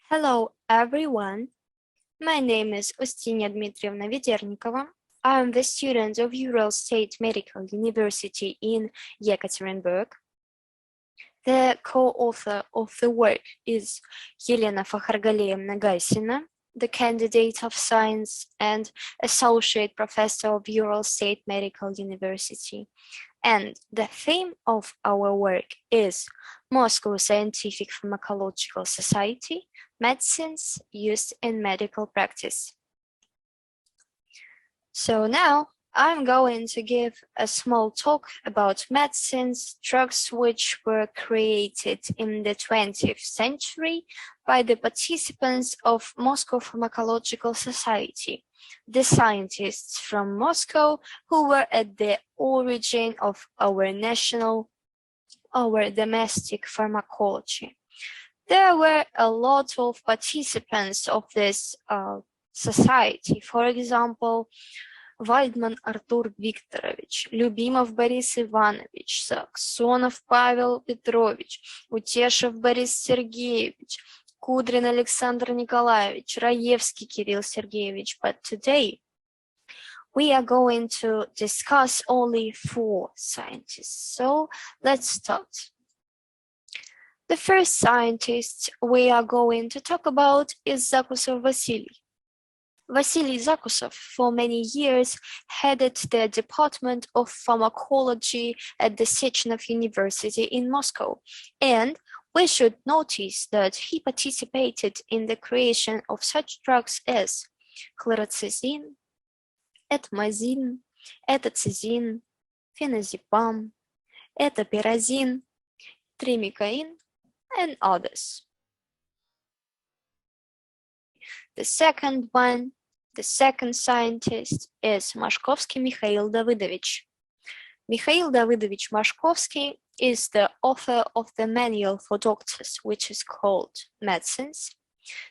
Hello, everyone. My name is Ustiniia Dmitievna Ведерникова. I am the student of Ural State Medical University in Yekaterinburg. The co-author of the work is Елена Фахаргалеевна Гайсина, the candidate of science and associate professor of Ural State Medical University. And the theme of our work is Moscow Scientific Pharmacological Society, medicines used in medical practice. So now I'm going to give a small talk about medicines, drugs which were created in the 20th century by the participants of Moscow Pharmacological Society, the scientists from Moscow who were at the origin of our domestic pharmacology. There were a lot of participants of this society. For example, Вальдман Артур Викторович, Любимов Борис Иванович, Саксонов Павел Петрович, Утешев Борис Сергеевич, Кудрин Александр Николаевич, Раевский Кирилл Сергеевич. But today, we are going to discuss only 4 scientists. So let's start. The first scientist we are going to talk about is Zakusov Vasily. Vasily Zakusov for many years headed the Department of Pharmacology at the Sechenov University in Moscow, and we should notice that he participated in the creation of such drugs as chlorotazine, etmazine, etacizine, phenazepam, etopirazine, trimicain, and others. The second scientist is Mashkovsky Mikhail Davidovich. Mikhail Davidovich Mashkovsky is the author of the manual for doctors, which is called Medicines,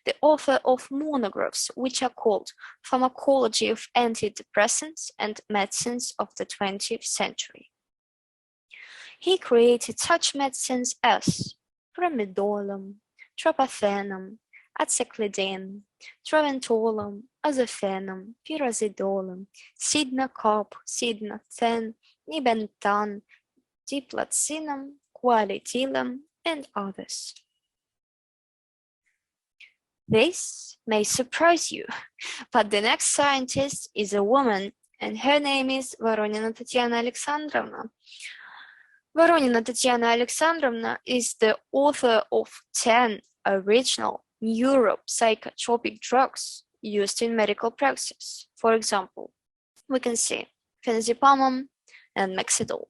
the author of monographs, which are called Pharmacology of Antidepressants and Medicines of the 20th Century. He created such medicines as Pramidolum, Tropophenom, Aceclidine, Traventolum, Azofenom, Pyrazidolum, Sidnacop, Sidnathen, Nibentan, Diplacinum, Qualitilum, and others. This may surprise you, but the next scientist is a woman, and her name is Voronina Tatiana Alexandrovna. Voronina Tatiana Alexandrovna is the author of 10 original neuropsychotropic drugs used in medical practice. For example, we can see phenazepam and Mexidol.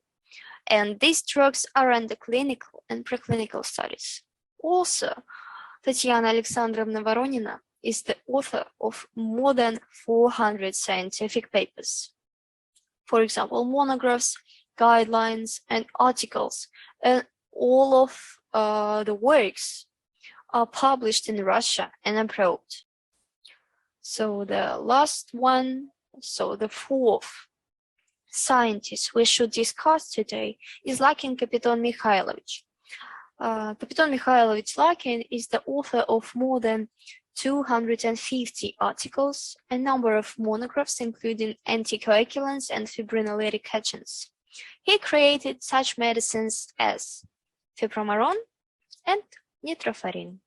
And these drugs are under clinical and preclinical studies. Also, Tatiana Alexandrovna Voronina is the author of more than 400 scientific papers. For example, monographs, guidelines, and articles, and all of the works are published in Russia and abroad. So the fourth scientist we should discuss today is Lakin Kapiton Mikhailovich. Kapiton Mikhailovich Lakin is the author of more than 250 articles, a number of monographs including anticoagulants and fibrinolytic agents. He created such medicines as Fipromaron and Nitrofarin.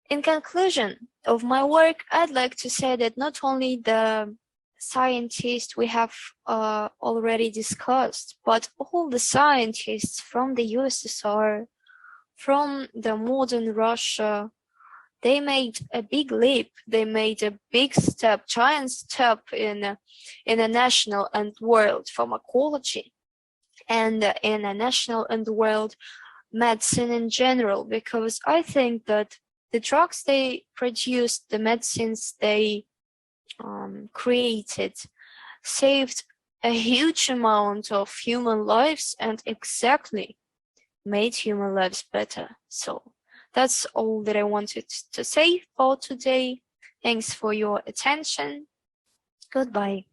In conclusion of my work, I'd like to say that not only the scientists we have already discussed, but all the scientists from the USSR, from the modern Russia, they made a big leap. They made a big step, giant step in a national and world pharmacology, and in a national and world medicine in general, because I think that the drugs they produced, the medicines they created, saved a huge amount of human lives and exactly made human lives better. So that's all that I wanted to say for today. Thanks for your attention. Goodbye.